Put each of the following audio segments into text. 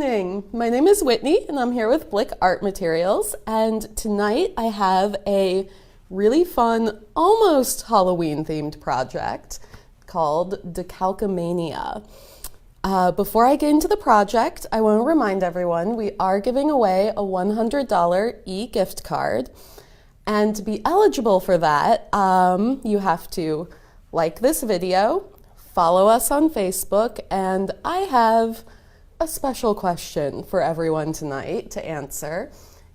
evening. My name is Whitney and I'm here with Blick Art Materials, and tonight I have a really fun, almost Halloween themed project called Decalcomania. Before I get into the project, I want to remind everyone we are giving away a $100 e-gift card, and to be eligible for that, you have to like this video, follow us on Facebook, and I have a special question for everyone tonight to answer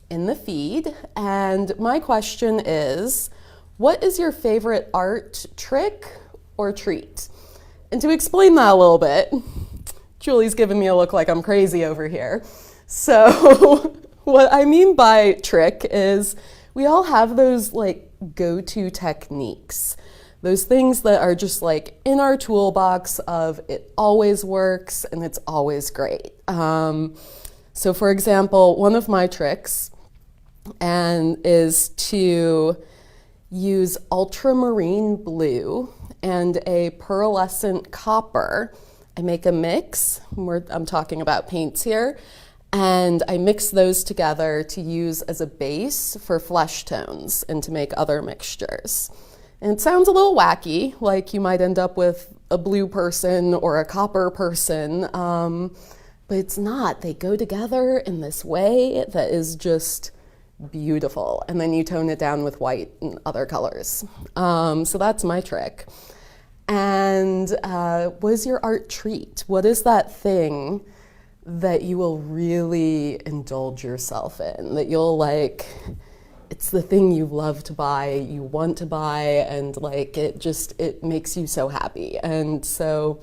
in the feed. And my question is, what is your favorite art trick or treat? And to explain that a little bit, Julie's giving me a look like I'm crazy over here. So what I mean by trick is we all have those like go-to techniques. Those things that are just like in our toolbox of it always works and it's always great. So for example, one of my tricks is to use ultramarine blue and a pearlescent copper. I make a mix, I'm talking about paints here, and I mix those together to use as a base for flesh tones and to make other mixtures. And it sounds a little wacky, like you might end up with a blue person or a copper person, but it's not. They go together in this way that is just beautiful. And then you tone it down with white and other colors. So that's my trick. And what is your art treat? What is that thing that you will really indulge yourself in, that you'll like, it's the thing you love to buy, you want to buy, and like it makes you so happy. And so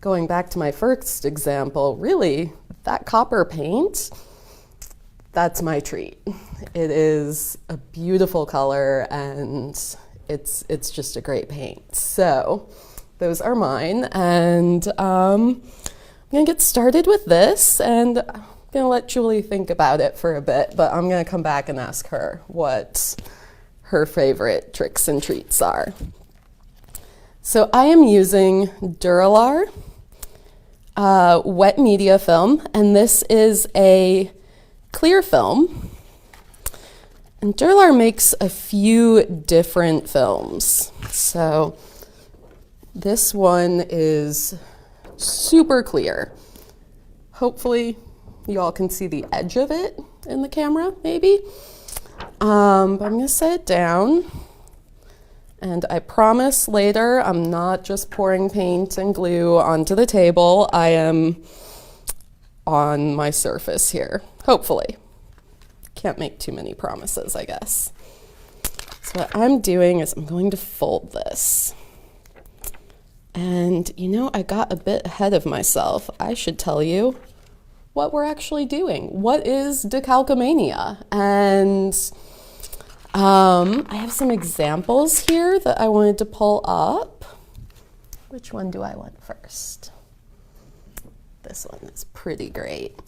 going back to my first example, really that copper paint, that's my treat. It is a beautiful color and it's just a great paint. So those are mine, and I'm gonna get started with this, and I'm gonna let Julie think about it for a bit, but I'm gonna come back and ask her what her favorite tricks and treats are. So I am using Duralar wet media film, and this is a clear film. And Duralar makes a few different films. So this one is super clear. Hopefully you all can see the edge of it in the camera, maybe. But I'm gonna set it down. And I promise later I'm not just pouring paint and glue onto the table. I am on my surface here, hopefully. Can't make too many promises, I guess. So what I'm doing is I'm going to fold this. And you know, I got a bit ahead of myself. I should tell you what we're actually doing. What is Decalcomania? And I have some examples here that I wanted to pull up. Which one do I want first? This one is pretty great.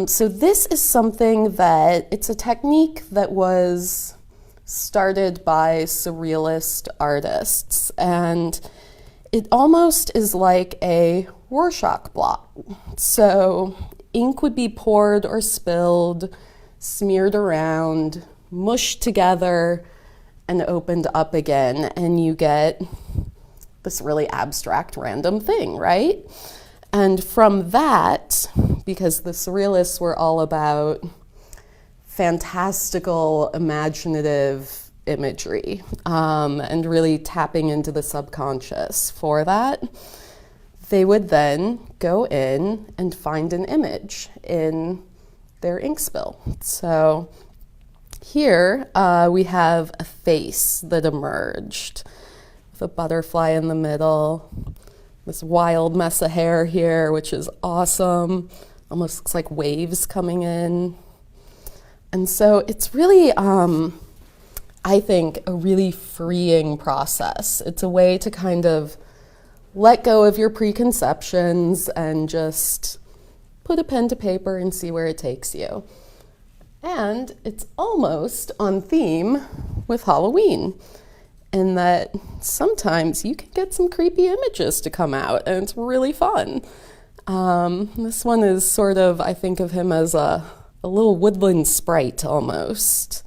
So this is something that, it's a technique that was started by Surrealist artists, and it almost is like a Rorschach blot. So ink would be poured or spilled, smeared around, mushed together, and opened up again, and you get this really abstract random thing, right? And from that, because the Surrealists were all about fantastical, imaginative imagery, and really tapping into the subconscious for that, they would then go in and find an image in their ink spill. So here we have a face that emerged with a butterfly in the middle, this wild mess of hair here, which is awesome. Almost looks like waves coming in. And so it's really, I think, a really freeing process. It's a way to kind of let go of your preconceptions and just put a pen to paper and see where it takes you. And it's almost on theme with Halloween, in that sometimes you can get some creepy images to come out, and it's really fun. This one is sort of, I think of him as a little woodland sprite almost.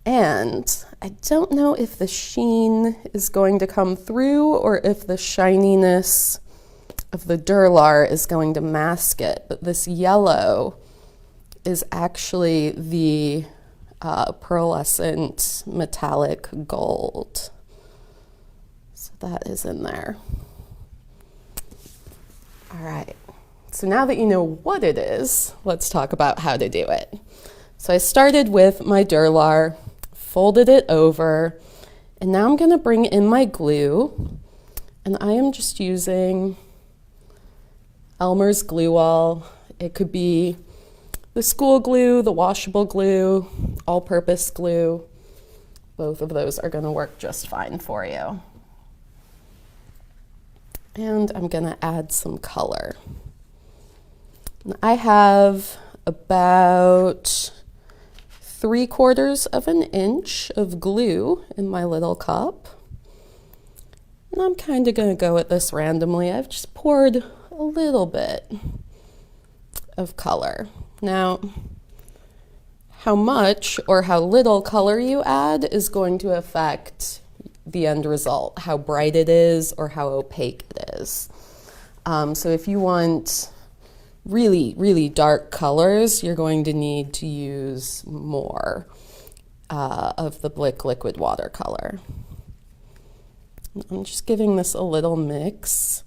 And I don't know if the sheen is going to come through or if the shininess of the Durlar is going to mask it, but this yellow is actually the pearlescent metallic gold. So that is in there. All right, so now that you know what it is, let's talk about how to do it. So I started with my Durlar, folded it over, and now I'm gonna bring in my glue, and I am just using Elmer's Glue All. It could be the school glue, the washable glue, all-purpose glue. Both of those are gonna work just fine for you. And I'm gonna add some color. I have about 3/4 of an inch of glue in my little cup. And I'm kind of gonna go at this randomly. I've just poured a little bit of color. Now, how much or how little color you add is going to affect the end result, how bright it is or how opaque it is. So if you want really, really dark colors, you're going to need to use more of the Blick liquid watercolor. I'm just giving this a little mix.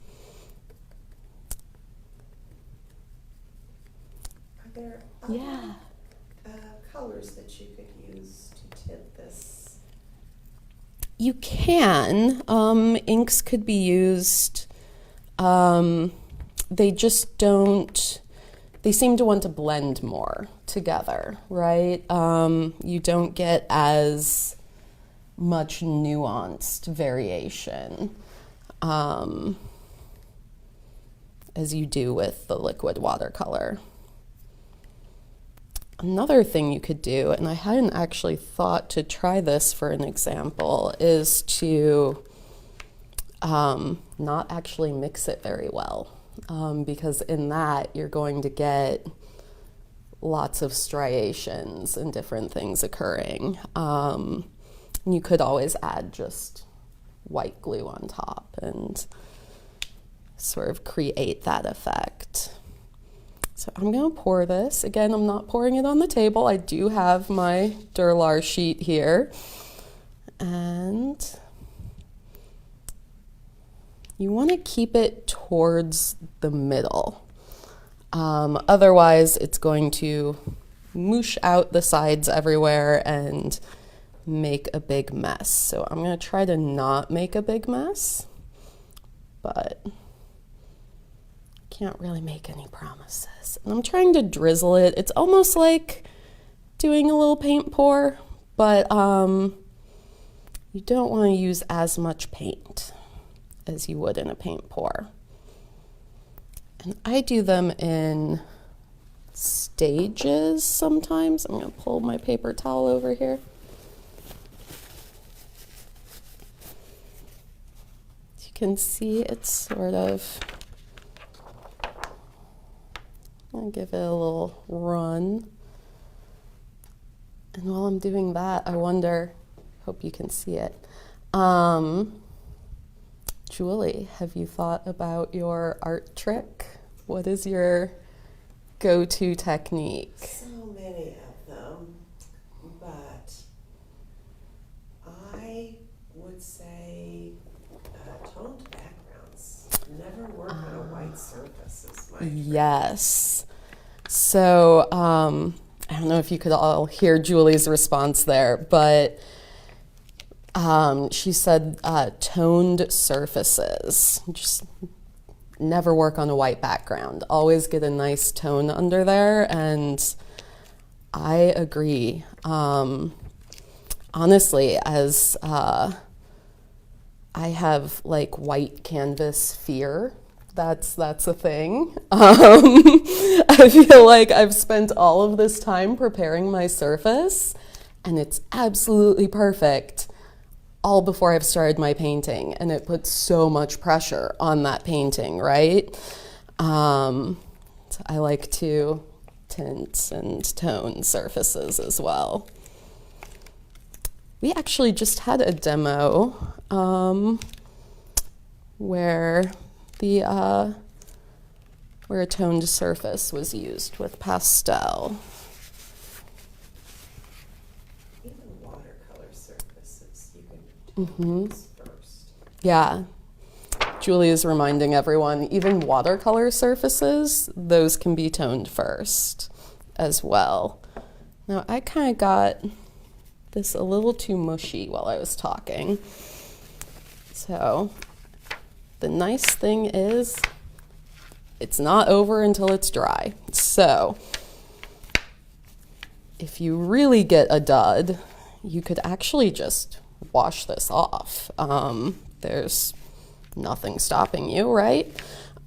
Are there other colors that you could use to tint this? You can. Inks could be used. They just don't, they seem to want to blend more together, right? You don't get as much nuanced variation as you do with the liquid watercolor. Another thing you could do, and I hadn't actually thought to try this for an example, is to not actually mix it very well, because in that you're going to get lots of striations and different things occurring. You could always add just white glue on top and sort of create that effect. So I'm going to pour this. Again, I'm not pouring it on the table. I do have my Durlar sheet here. And you want to keep it towards the middle. Otherwise, it's going to moosh out the sides everywhere and make a big mess. So I'm going to try to not make a big mess, but can't really make any promises. And I'm trying to drizzle it. It's almost like doing a little paint pour, but you don't want to use as much paint as you would in a paint pour. And I do them in stages sometimes. I'm going to pull my paper towel over here. As you can see, it's sort of, I'll give it a little run. And while I'm doing that, I wonder, hope you can see it. Julie, have you thought about your art trick? What is your go-to technique? So many of them, but I would say toned backgrounds never work on a white surface is my trick. Yes. So I don't know if you could all hear Julie's response there, but she said toned surfaces just never work on a white background. Always get a nice tone under there, and I agree. Honestly, as I have like white canvas fear. That's a thing. I feel like I've spent all of this time preparing my surface, and it's absolutely perfect all before I've started my painting, and it puts so much pressure on that painting, right? So I like to tint and tone surfaces as well. We actually just had a demo where a toned surface was used with pastel. Even watercolor surfaces, you can tone these first. Yeah. Julie is reminding everyone, even watercolor surfaces, those can be toned first as well. Now, I kind of got this a little too mushy while I was talking. So, the nice thing is, it's not over until it's dry. So, if you really get a dud, you could actually just wash this off. There's nothing stopping you, right?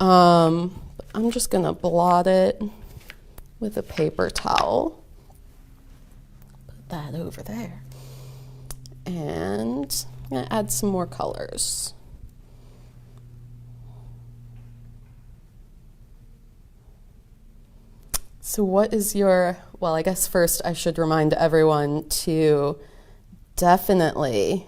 I'm just gonna blot it with a paper towel. Put that over there. And I'm gonna add some more colors. So what is well, I guess first I should remind everyone to definitely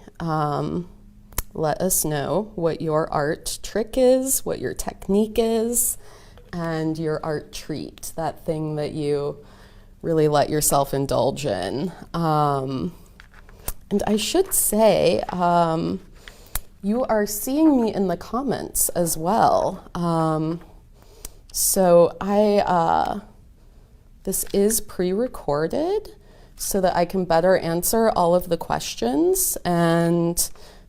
let us know what your art trick is, what your technique is, and your art treat, that thing that you really let yourself indulge in. And I should say, you are seeing me in the comments as well. So this is pre-recorded so that I can better answer all of the questions. And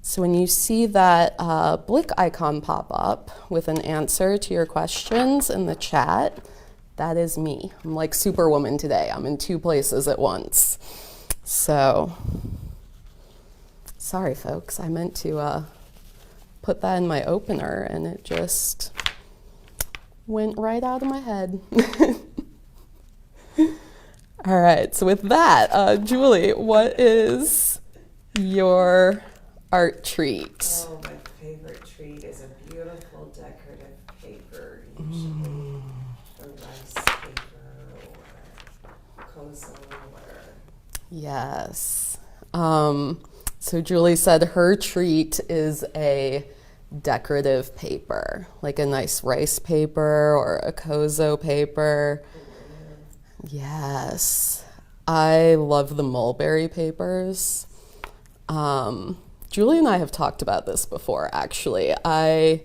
so when you see that Blick icon pop up with an answer to your questions in the chat, that is me. I'm like Superwoman today. I'm in 2 places at once. So, sorry folks, I meant to put that in my opener and it just went right out of my head. All right, so with that, Julie, what is your art treat? Oh, my favorite treat is a beautiful decorative paper, usually a rice paper or kozo or... Yes. So Julie said her treat is a decorative paper, like a nice rice paper or a kozo paper. Yes. I love the mulberry papers. Julie and I have talked about this before, actually. I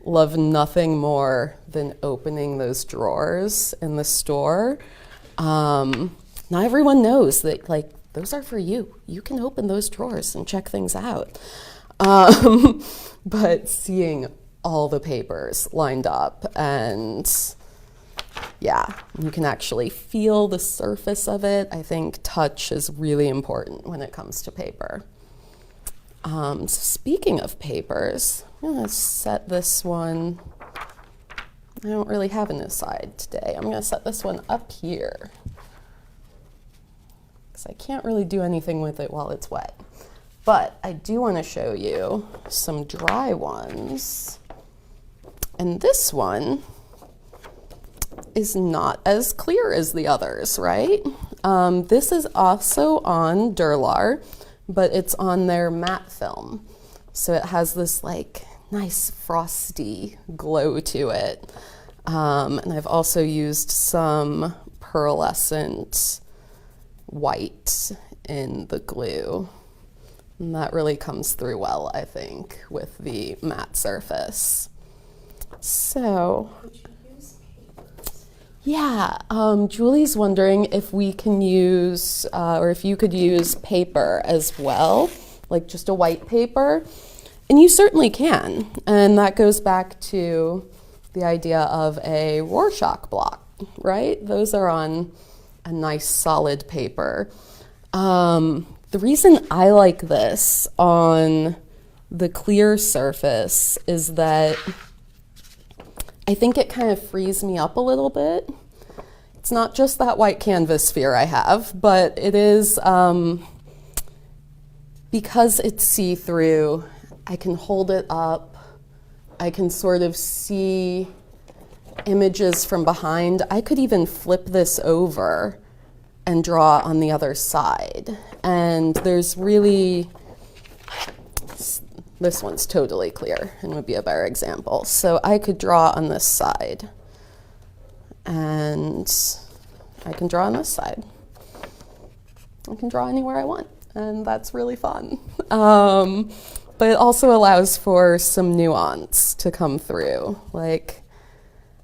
love nothing more than opening those drawers in the store. Not everyone knows that, like, those are for you. You can open those drawers and check things out. But seeing all the papers lined up and yeah, you can actually feel the surface of it. I think touch is really important when it comes to paper. So speaking of papers, I'm going to set this one, I don't really have an aside today. I'm going to set this one up here because I can't really do anything with it while it's wet. But I do want to show you some dry ones. And this one is not as clear as the others, right? This is also on Durlar, but it's on their matte film. So it has this like nice frosty glow to it. And I've also used some pearlescent white in the glue. And that really comes through well, I think, with the matte surface. So, Could you use papers? yeah, Julie's wondering if we can use, or if you could use paper as well, like just a white paper. And you certainly can. And that goes back to the idea of a Rorschach block, right? Those are on a nice solid paper. The reason I like this on the clear surface is that I think it kind of frees me up a little bit. It's not just that white canvas fear I have, but it is, because it's see-through, I can hold it up, I can sort of see images from behind. I could even flip this over and draw on the other side. And there's really, this one's totally clear and would be a better example. So I could draw on this side, and I can draw on this side. I can draw anywhere I want, and that's really fun. But it also allows for some nuance to come through. Like,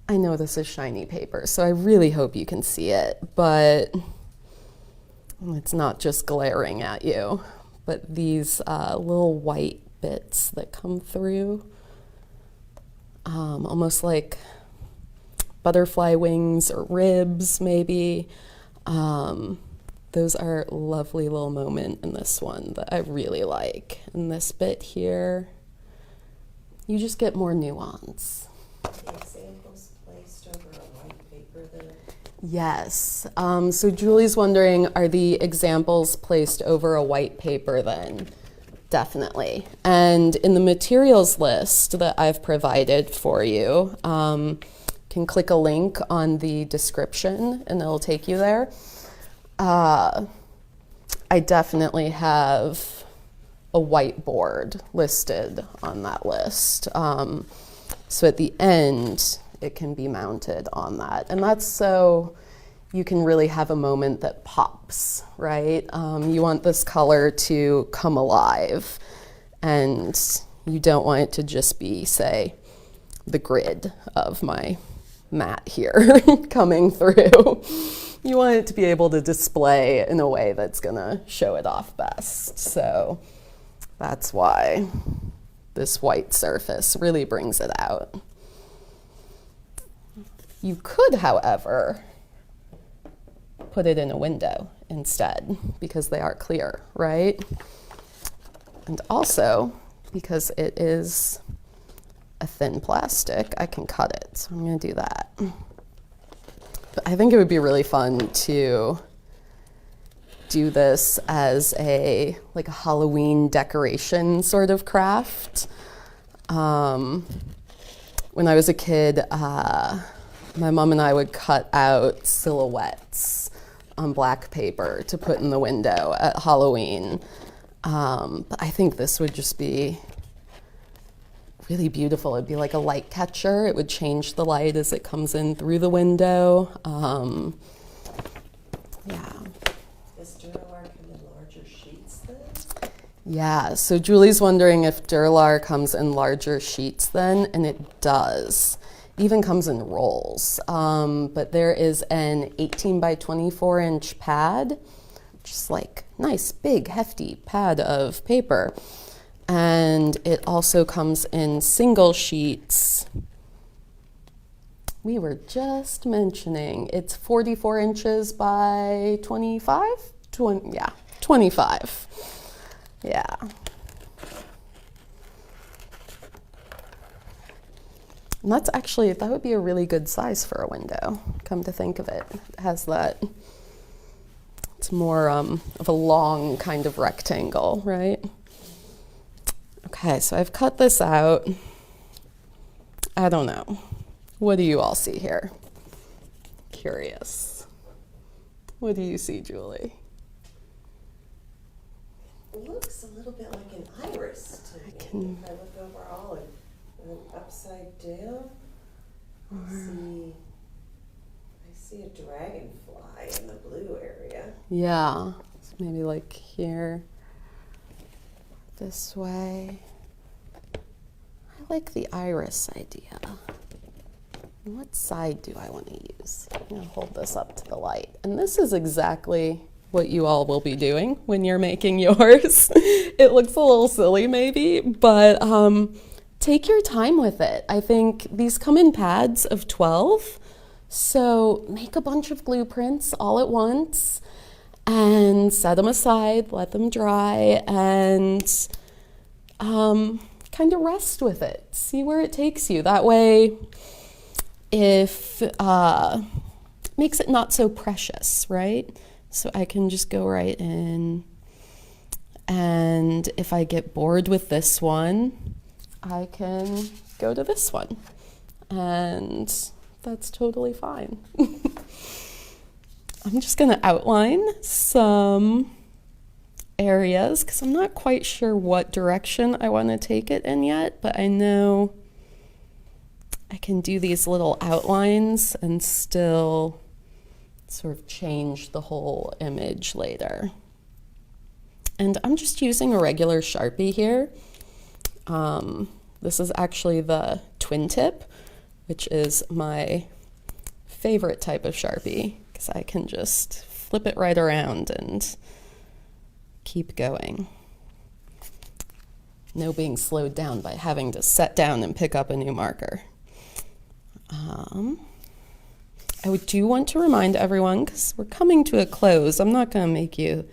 I know this is shiny paper, so I really hope you can see it, but it's not just glaring at you. But these little white bits that come through, almost like butterfly wings or ribs, maybe. Those are a lovely little moment in this one that I really like. And this bit here, you just get more nuance. The examples placed over a white paper then? Yes. So Julie's wondering, are the examples placed over a white paper then? Definitely. And in the materials list that I've provided for you, can click a link on the description and it'll take you there. I definitely have a whiteboard listed on that list. So at the end, it can be mounted on that. And that's so you can really have a moment that pops, right? You want this color to come alive, and you don't want it to just be, say, the grid of my mat here coming through. You want it to be able to display in a way that's gonna show it off best. So that's why this white surface really brings it out. You could, however, put it in a window instead, because they are clear, right? And also, because it is a thin plastic, I can cut it, so I'm gonna do that. But I think it would be really fun to do this as a Halloween decoration sort of craft. When I was a kid, my mom and I would cut out silhouettes on black paper to put in the window at Halloween. But I think this would just be really beautiful. It'd be like a light catcher. It would change the light as it comes in through the window. Yeah. Does Duralar come in larger sheets then? Yeah, so Julie's wondering if Duralar comes in larger sheets then, and it does. It even comes in rolls. But there is an 18 by 24 inch pad, just like nice, big, hefty pad of paper. And it also comes in single sheets. We were just mentioning it's 44 inches by 25? 25. Yeah. And that's actually, that would be a really good size for a window, come to think of it. It has that, it's more of a long kind of rectangle, right? Okay, so I've cut this out. I don't know. What do you all see here? Curious. What do you see, Julie? It looks a little bit like an iris to me. If I look overall and then upside down, I see a dragonfly in the blue area. Yeah, so maybe like here. This way. I like the iris idea. And what side do I want to use? I'm going to hold this up to the light. And this is exactly what you all will be doing when you're making yours. It looks a little silly maybe, but take your time with it. I think these come in pads of 12, so make a bunch of glue prints all at once and set them aside, let them dry, and kind of rest with it. See where it takes you. That way, if makes it not so precious, right? So I can just go right in, and if I get bored with this one, I can go to this one. And that's totally fine. I'm just going to outline some areas because I'm not quite sure what direction I want to take it in yet, but I know I can do these little outlines and still sort of change the whole image later. And I'm just using a regular Sharpie here. This is actually the twin tip, which is my favorite type of Sharpie because I can just flip it right around and keep going. No being slowed down by having to set down and pick up a new marker. I do want to remind everyone, because we're coming to a close, I'm not going to make you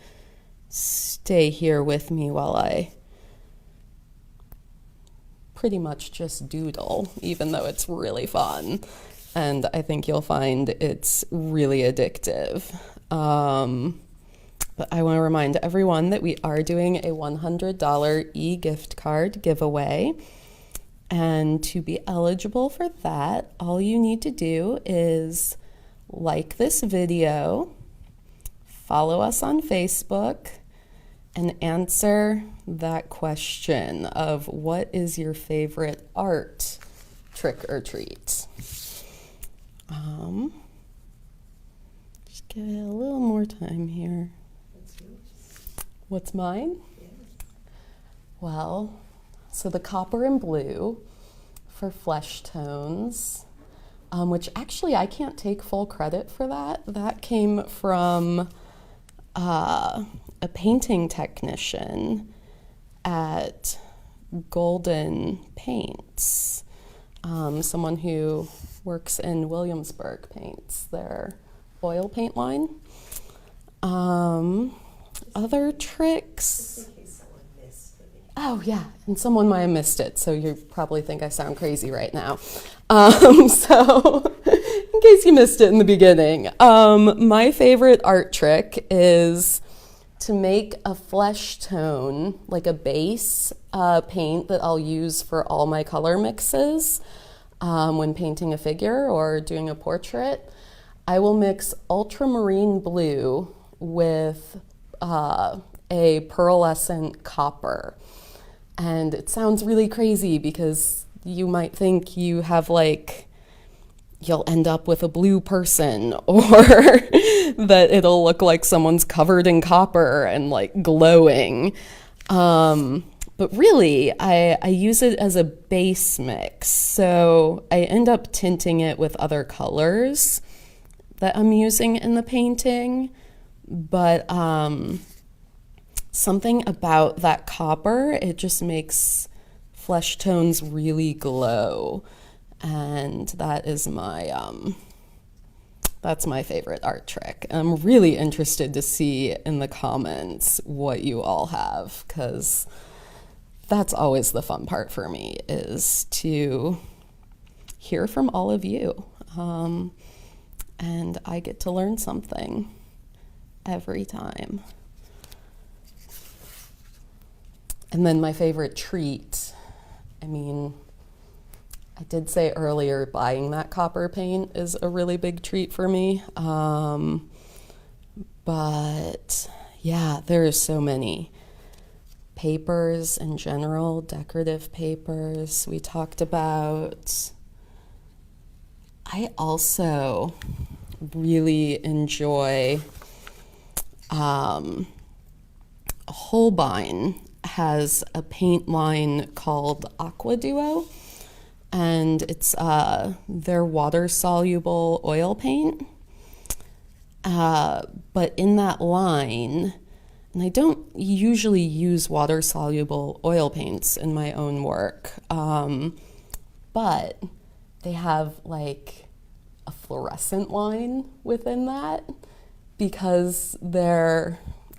stay here with me while I pretty much just doodle, even though it's really fun. And I think you'll find it's really addictive. But I want to remind everyone that we are doing a $100 e-gift card giveaway. And to be eligible for that, all you need to do is like this video, follow us on Facebook, and answer that question of what is your favorite art trick or treat. Just give it a little more time here. What's mine? Yeah. Well, so the copper and blue for flesh tones, which actually I can't take full credit for that. That came from a painting technician at Golden Paints, someone who works in Williamsburg Paints, their oil paint line. Other tricks. Just in case someone missed it. Oh yeah, and someone might have missed it, so you probably think I sound crazy right now. So in case you missed it in the beginning, my favorite art trick is to make a flesh tone, like a base paint that I'll use for all my color mixes when painting a figure or doing a portrait. I will mix ultramarine blue with a pearlescent copper. And it sounds really crazy because you might think you have you'll end up with a blue person, or that it'll look like someone's covered in copper and glowing. But really, I use it as a base mix. So I end up tinting it with other colors that I'm using in the painting. But something about that copper, it just makes flesh tones really glow. And that is that's my favorite art trick. I'm really interested to see in the comments what you all have, because that's always the fun part for me, is to hear from all of you. And I get to learn something every time. And then my favorite treat, I did say earlier, buying that copper paint is a really big treat for me. But yeah, there are so many. Papers in general, decorative papers we talked about. I also really enjoy Holbein has a paint line called Aqua Duo, and it's their water-soluble oil paint. But in that line, and I don't usually use water-soluble oil paints in my own work, but they have a fluorescent line within that, because they're,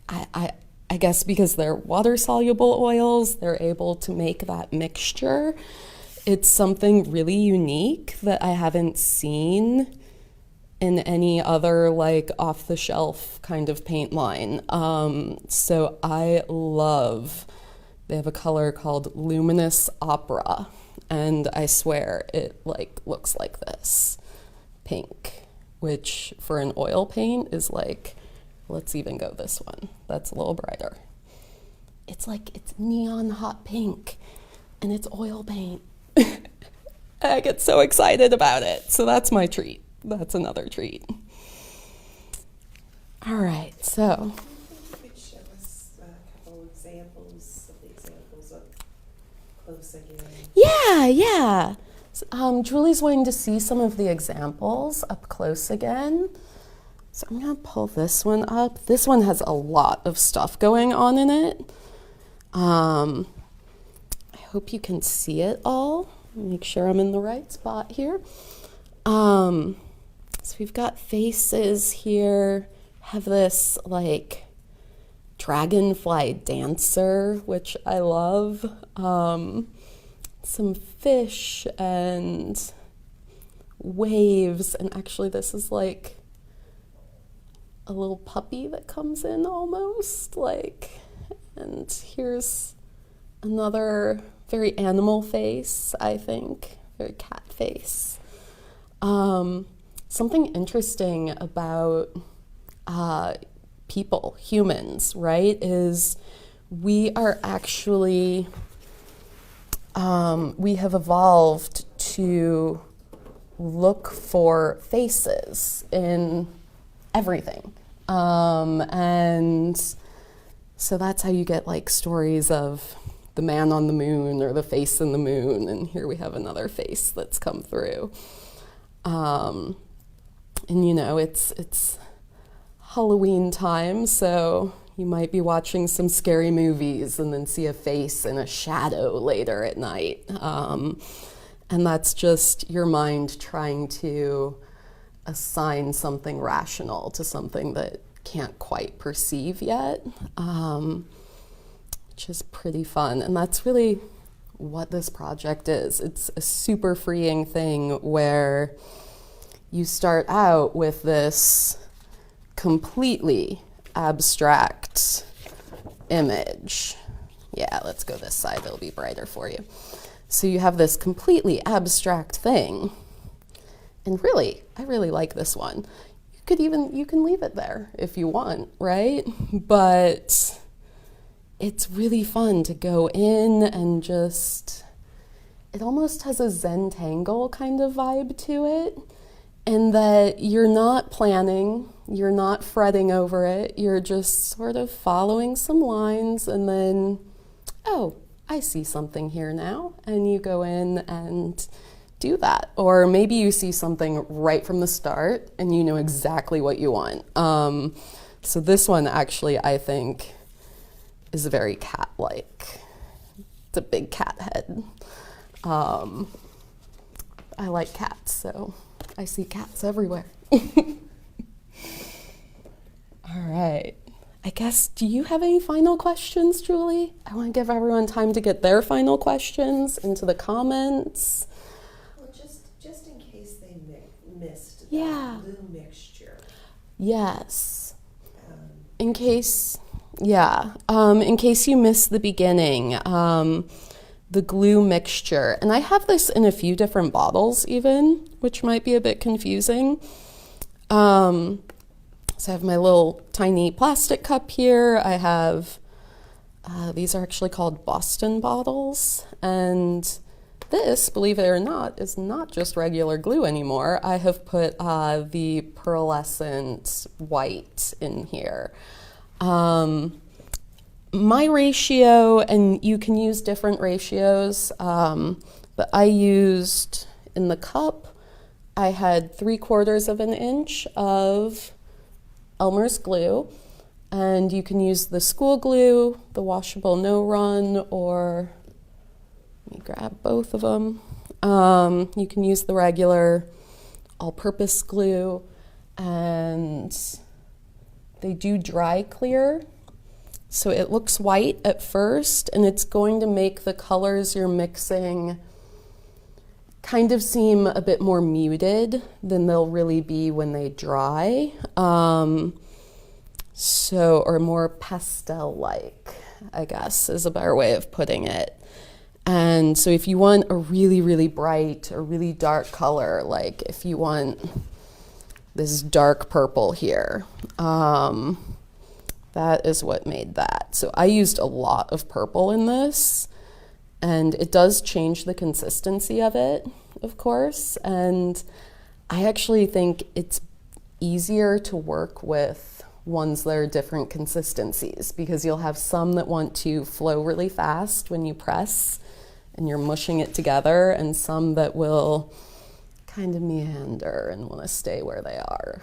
I guess because they're water-soluble oils, they're able to make that mixture. It's something really unique that I haven't seen in any other off-the-shelf kind of paint line. So I love, they have a color called Luminous Opera, and I swear it looks like this. pink, which for an oil paint is like, let's even go this one. That's a little brighter. It's like, it's neon hot pink and it's oil paint. I get so excited about it. So that's my treat. That's another treat. All right, so. You could show us a couple examples of the examples up close again. Yeah. Julie's wanting to see some of the examples up close again. So I'm gonna pull this one up. This one has a lot of stuff going on in it. I hope you can see it all. Make sure I'm in the right spot here. So we've got faces here. Have this like dragonfly dancer, which I love. Some fish and waves, and actually this is like a little puppy that comes in almost like, and here's another very animal face, I think, very cat face. Something interesting about people, humans, right, is we are actually, we have evolved to look for faces in everything. And so that's how you get like stories of the man on the moon or the face in the moon. And here we have another face that's come through. And you know, it's Halloween time, so you might be watching some scary movies and then see a face in a shadow later at night. And that's just your mind trying to assign something rational to something that can't quite perceive yet, which is pretty fun. And that's really what this project is. It's a super freeing thing where you start out with this completely abstract image. Yeah, let's go this side, it'll be brighter for you. So you have this completely abstract thing. And really, I really like this one. You can leave it there if you want, right? But it's really fun to go in and just, it almost has a Zentangle kind of vibe to it. And that you're not planning, you're not fretting over it, you're just sort of following some lines and then, oh, I see something here now. And you go in and do that. Or maybe you see something right from the start and you know exactly what you want. So this one actually, I think, is very cat-like. It's a big cat head. I like cats, so I see cats everywhere. All right. I guess, do you have any final questions, Julie? I want to give everyone time to get their final questions into the comments. Well, just in case they missed Yeah. the blue mixture. Yes. In case you missed the beginning, the glue mixture. And I have this in a few different bottles even, which might be a bit confusing. So I have my little tiny plastic cup here. I have, these are actually called Boston bottles. And this, believe it or not, is not just regular glue anymore. I have put the pearlescent white in here. My ratio, and you can use different ratios, but I used in the cup, I had 3/4 of an inch of Elmer's glue, and you can use the school glue, the washable no-run, or let me grab both of them. You can use the regular all-purpose glue, and they do dry clear, so it looks white at first, and it's going to make the colors you're mixing kind of seem a bit more muted than they'll really be when they dry. Or more pastel-like, I guess, is a better way of putting it. And so if you want a really, really bright or really dark color, like if you want this dark purple here. That is what made that. So I used a lot of purple in this, and it does change the consistency of it, of course. And I actually think it's easier to work with ones that are different consistencies, because you'll have some that want to flow really fast when you press and you're mushing it together, and some that will kind of meander and want to stay where they are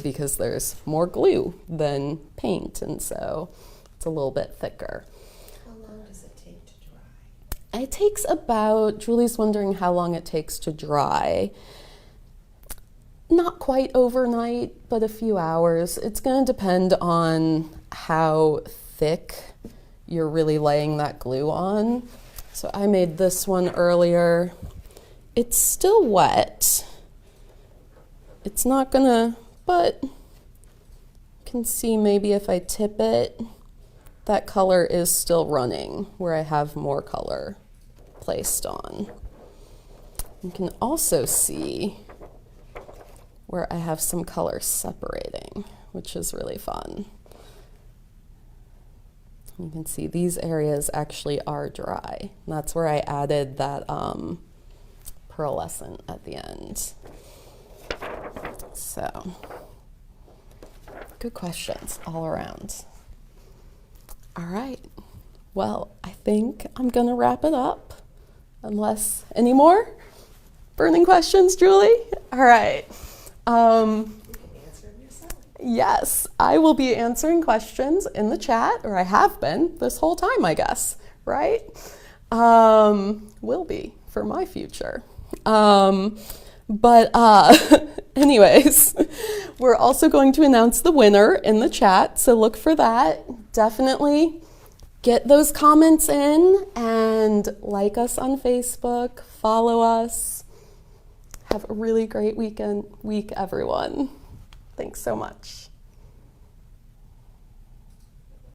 because there's more glue than paint, and so it's a little bit thicker. How long does it take to dry? It takes about, Julie's wondering how long it takes to dry. Not quite overnight, but a few hours. It's going to depend on how thick you're really laying that glue on. So I made this one earlier. It's still wet. It's not gonna, but you can see maybe if I tip it, that color is still running where I have more color placed on. You can also see where I have some color separating, which is really fun. You can see these areas actually are dry. And that's where I added that pearlescent at the end. So, good questions all around. All right, well, I think I'm gonna wrap it up, unless any more burning questions, Julie? All right. You can answer them yourself. Yes, I will be answering questions in the chat, or I have been this whole time, I guess, right? Will be for my future. Anyways, we're also going to announce the winner in the chat, so look for that. Definitely get those comments in and like us on Facebook, follow us. Have a really great week, everyone. Thanks so much.